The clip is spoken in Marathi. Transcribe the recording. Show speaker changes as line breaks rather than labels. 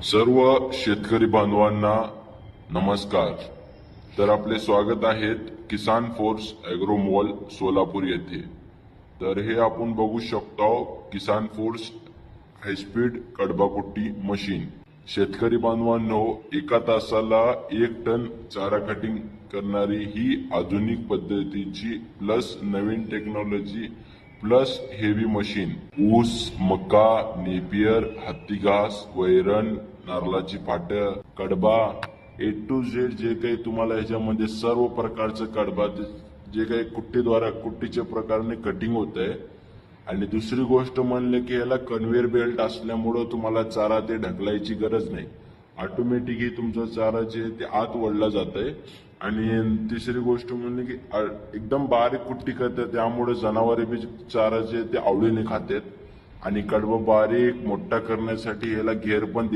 सर्व शेतकरी बांधवांना नमस्कार। तर आपले स्वागत आहे किसान फोर्स ॲग्रो मॉल सोलापूर येथे। तर हे आपण बघू शकतो किसान फोर्स हायस्पीड कडबाकुट्टी मशीन। शेतकरी बांधवांनो, एका तासाला 1 टन चारा कटिंग करणारी ही आधुनिक पद्धतीची प्लस नवीन टेक्नॉलॉजी प्लस हेवी मशीन ऊस, मका, नेपियर, हत्तीघास, वैरण, नारळाची पाट, कडबा A to Z जे काही तुम्हाला ह्याच्यामध्ये सर्व प्रकारचं कडबा जे काही कुट्टीच्या प्रकाराने कटिंग होत आहे। आणि दुसरी गोष्ट म्हणले की याला कन्व्हेयर बेल्ट असल्यामुळे तुम्हाला चारा ते ढकलायची गरज नाही, ऑटोमॅटिक ही तुमचा चारा जे ते आत वळला जात आहे। आणि तिसरी गोष्ट म्हणजे की एकदम बारीक कुट्टी करते, त्यामुळे जनावरे बी चारा जे ते आवडीने खातात। आणि कडबा बारीक मोठा करण्यासाठी याला घेर पण